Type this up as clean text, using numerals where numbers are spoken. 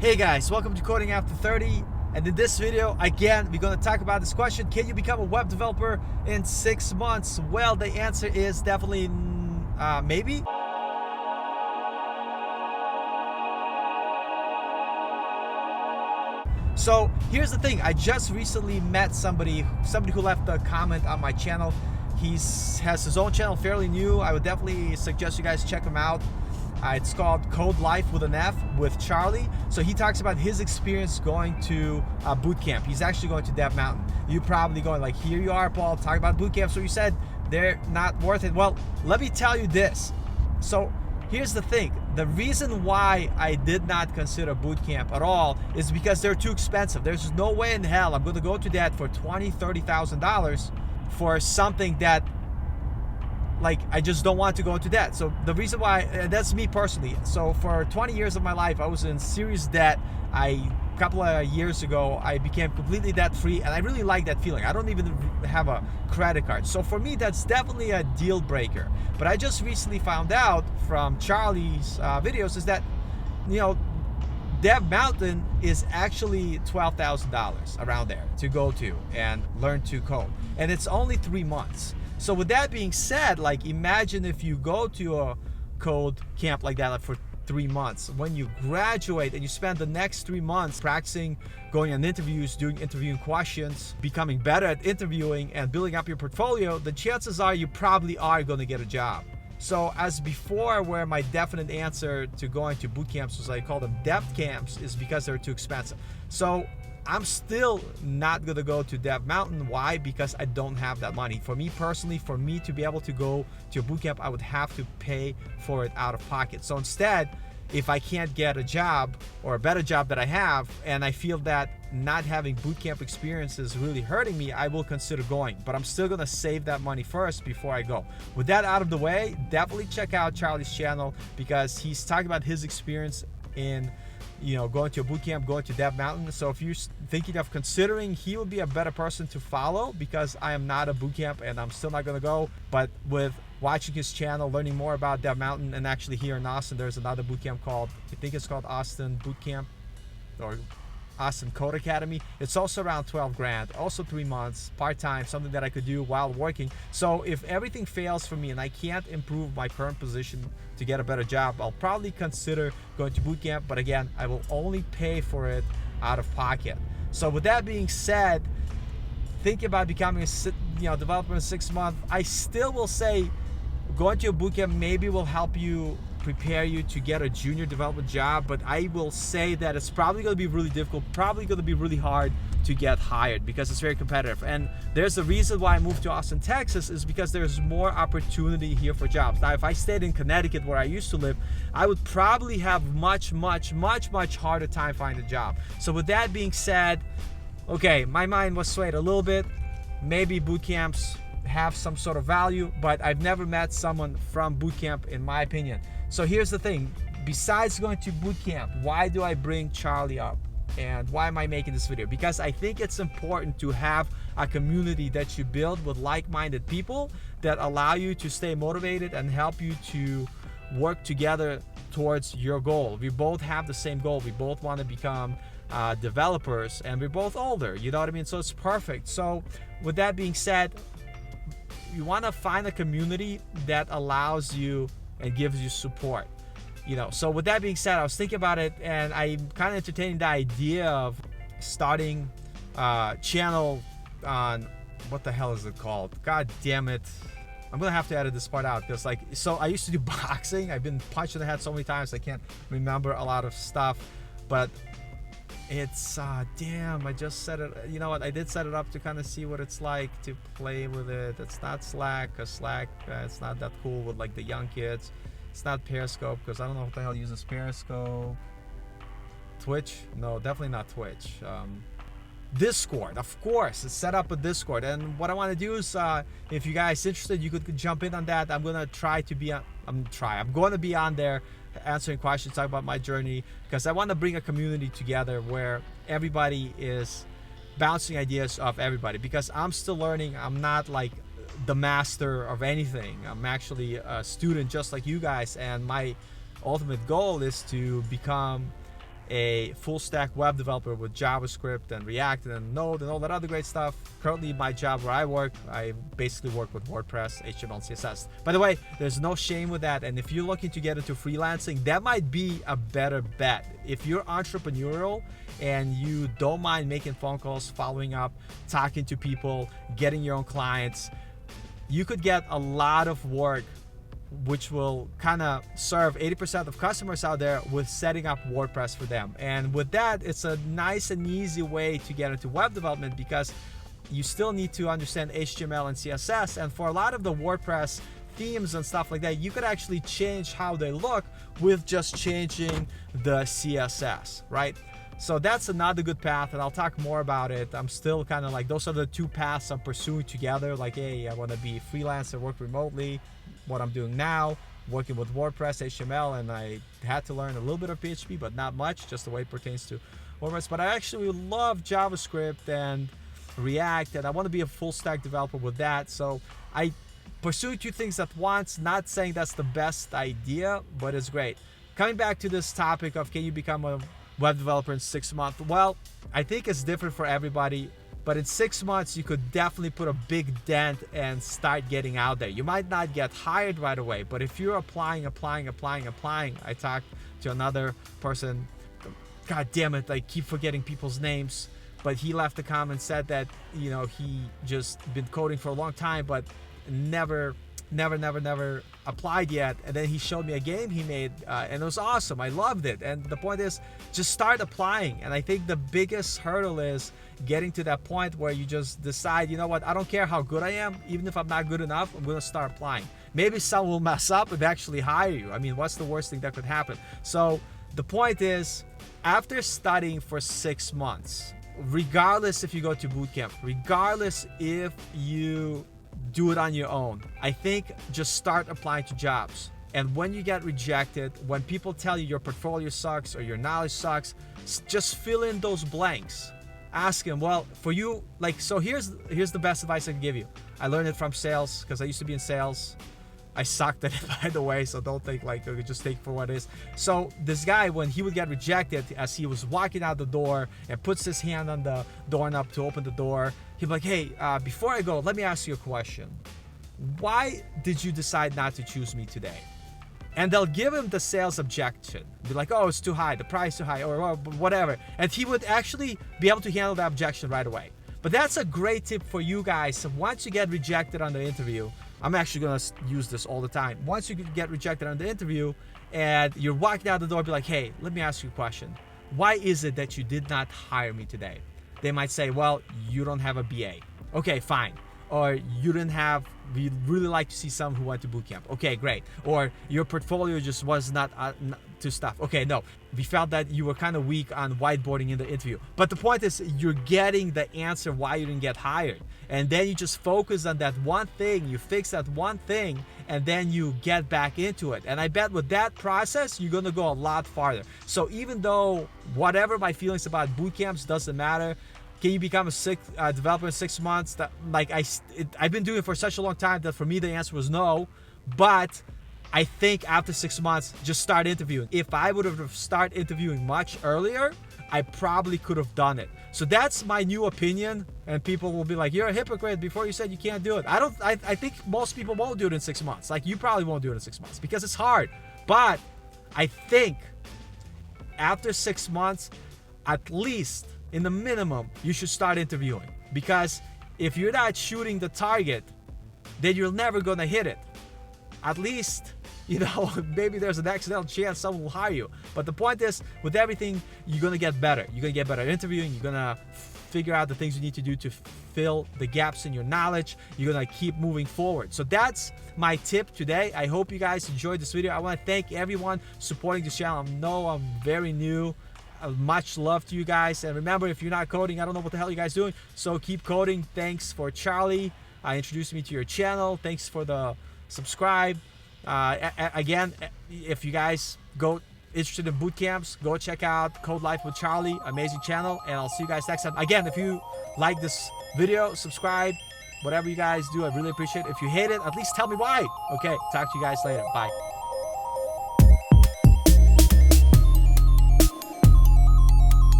Hey guys, welcome to Coding After 30, and in this video, again, we're going to talk about this question: can you become a web developer in 6 months? Well, the answer is definitely maybe. So here's the thing: I just recently met somebody who left a comment on my channel. He has his own channel, fairly new. I would definitely suggest you guys check him out. It's called Code Life with an F with Charlie. So he talks about his experience going to boot camp. He's actually going to Dev Mountain. You're probably going like, here you are, Paul, talk about boot camp. So you said they're not worth it. Well, let me tell you this. So here's the thing. The reason why I did not consider boot camp at all is because they're too expensive. There's no way in hell I'm going to go to that for $20,000, $30,000 for something that, like, I just don't want to go into debt. So the reason why, that's me personally. So for 20 years of my life, I was in serious debt. A couple of years ago, I became completely debt free, and I really like that feeling. I don't even have a credit card. So for me, that's definitely a deal breaker. But I just recently found out from Charlie's videos is that, you know, Dev Mountain is actually $12,000 around there to go to and learn to code. And it's only 3 months. So with that being said, like, imagine if you go to a code camp like that for 3 months. When you graduate and you spend the next 3 months practicing, going on interviews, doing interviewing questions, becoming better at interviewing and building up your portfolio, the chances are you probably are going to get a job. So as before, where my definite answer to going to boot camps was, I call them dev camps, is because they're too expensive. So I'm still not gonna go to Dev Mountain. Why? Because I don't have that money. For me personally, for me to be able to go to a bootcamp, I would have to pay for it out of pocket. So instead, if I can't get a job or a better job that I have, and I feel that not having bootcamp experience is really hurting me, I will consider going. But I'm still gonna save that money first before I go. With that out of the way, definitely check out Charlie's channel, because he's talking about his experience in, you know, going to a bootcamp, going to Dev Mountain. So if you're thinking of considering, he would be a better person to follow, because I am not a bootcamp and I'm still not going to go. But with watching his channel, learning more about Dev Mountain, and actually here in Austin, there's another bootcamp called, I think it's called Austin Bootcamp or Austin Code Academy. It's also around 12 grand, also 3 months, part-time, something that I could do while working. So if everything fails for me and I can't improve my current position to get a better job, I'll probably consider going to bootcamp. But again, I will only pay for it out of pocket. So with that being said, think about becoming a developer in 6 months. I still will say going to a bootcamp maybe will help you, prepare you to get a junior development job, but I will say that it's probably going to be really difficult, probably going to be really hard to get hired, because it's very competitive. And there's a reason why I moved to Austin, Texas, is because there's more opportunity here for jobs. Now, if I stayed in Connecticut, where I used to live, I would probably have much harder time finding a job. So with that being said, okay, my mind was swayed a little bit. Maybe boot camps have some sort of value, but I've never met someone from boot camp, in my opinion. So here's the thing: besides going to boot camp, why do I bring Charlie up, and why am I making this video? Because I think it's important to have a community that you build with like-minded people that allow you to stay motivated and help you to work together towards your goal. We both have the same goal. We both want to become developers, and we're both older, you know what I mean? So it's perfect. So with that being said, you want to find a community that allows you and gives you support, you know. So with that being said, I was thinking about it, and I'm kind of entertaining the idea of starting a channel on, what the hell is it called? God damn it. I'm gonna have to edit this part out, because, like, so I used to do boxing. I've been punched in the head so many times I can't remember a lot of stuff, but it's damn, I just set it, you know what, I did set it up to kind of see what it's like to play with it. It's not Slack, because Slack, it's not that cool with, like, the young kids. It's not Periscope, because I don't know what the hell uses Periscope. Twitch? No, definitely not Twitch. Discord, of course, it's set up a Discord. And what I want to do is, if you guys interested, you could jump in on that. I'm gonna try to be I'm going to be on there answering questions, talking about my journey, because I want to bring a community together where everybody is bouncing ideas off everybody, because I'm still learning. I'm not like the master of anything. I'm actually a student just like you guys, and my ultimate goal is to become a full stack web developer with JavaScript and React and Node and all that other great stuff. Currently, my job where I work, I basically work with WordPress, HTML, and CSS. By the way, there's no shame with that. And if you're looking to get into freelancing, that might be a better bet. If you're entrepreneurial and you don't mind making phone calls, following up, talking to people, getting your own clients, you could get a lot of work which will kind of serve 80% of customers out there with setting up WordPress for them. And with that, it's a nice and easy way to get into web development because you still need to understand HTML and CSS. And for a lot of the WordPress themes and stuff like that, you could actually change how they look with just changing the CSS, right? So that's another good path, and I'll talk more about it. I'm still kind of like, those are the two paths I'm pursuing together. Like, hey, I want to be a freelancer, work remotely, what I'm doing now, working with WordPress, HTML, and I had to learn a little bit of PHP, but not much, just the way it pertains to WordPress. But I actually love JavaScript and React, and I want to be a full stack developer with that. So I pursue two things at once, not saying that's the best idea, but it's great. Coming back to this topic of can you become a web developer in 6 months? Well, I think it's different for everybody, but in 6 months you could definitely put a big dent and start getting out there. You might not get hired right away, but if you're applying, I talked to another person, god damn it, I keep forgetting people's names, but he left a comment, said that, you know, he just been coding for a long time but never applied yet. And then he showed me a game he made, and it was awesome. I loved it. And the point is, just start applying. And I think the biggest hurdle is getting to that point where you just decide, you know what, I don't care how good I am, even if I'm not good enough, I'm gonna start applying. Maybe some will mess up and actually hire you. I mean, what's the worst thing that could happen? So the point is, after studying for 6 months, regardless if you go to bootcamp, regardless if you do it on your own, I think just start applying to jobs. And when you get rejected, when people tell you your portfolio sucks or your knowledge sucks, just fill in those blanks. Ask them, well, for you, like, so here's the best advice I can give you. I learned it from sales because I used to be in sales. I sucked at it, by the way, so don't think like, just take it for what it is. So this guy, when he would get rejected, as he was walking out the door and puts his hand on the doorknob to open the door, he'd be like, hey, before I go, let me ask you a question. Why did you decide not to choose me today? And they'll give him the sales objection. Be like, oh, it's too high, the price too high, or whatever. And he would actually be able to handle the objection right away. But that's a great tip for you guys. So once you get rejected on the interview, I'm actually gonna use this all the time. Once you get rejected on the interview and you're walking out the door, be like, hey, let me ask you a question. Why is it that you did not hire me today? They might say, well, you don't have a BA. Okay, fine. Or we'd really like to see someone who went to bootcamp. Okay, great. Or your portfolio just was not to stuff. Okay, no. We felt that you were kind of weak on whiteboarding in the interview. But the point is, you're getting the answer why you didn't get hired. And then you just focus on that one thing, you fix that one thing, and then you get back into it. And I bet with that process, you're gonna go a lot farther. So even though whatever my feelings about bootcamps doesn't matter, can you become a developer in 6 months? That, like, I've been doing it for such a long time that for me the answer was no. But I think after 6 months, just start interviewing. If I would have started interviewing much earlier, I probably could have done it. So that's my new opinion, and people will be like, you're a hypocrite, before you said you can't do it. I think most people won't do it in 6 months. Like, you probably won't do it in 6 months because it's hard. But I think after 6 months, at least in the minimum, you should start interviewing. Because if you're not shooting the target, then you're never gonna hit it. At least, you know, maybe there's an accidental chance someone will hire you. But the point is, with everything, you're gonna get better. You're gonna get better at interviewing. You're gonna figure out the things you need to do to fill the gaps in your knowledge. You're gonna keep moving forward. So that's my tip today. I hope you guys enjoyed this video. I wanna thank everyone supporting this channel. I know I'm very new. Much love to you guys. And remember, if you're not coding, I don't know what the hell you guys doing. So keep coding. Thanks for Charlie introducing me to your channel. Thanks for the subscribe. Again, if you guys go interested in boot camps, go check out Code Life with Charlie, amazing channel, and I'll see you guys next time. Again, if you like this video, subscribe, whatever you guys do, I really appreciate it. If you hate it, at least tell me why. Okay, talk to you guys later. Bye.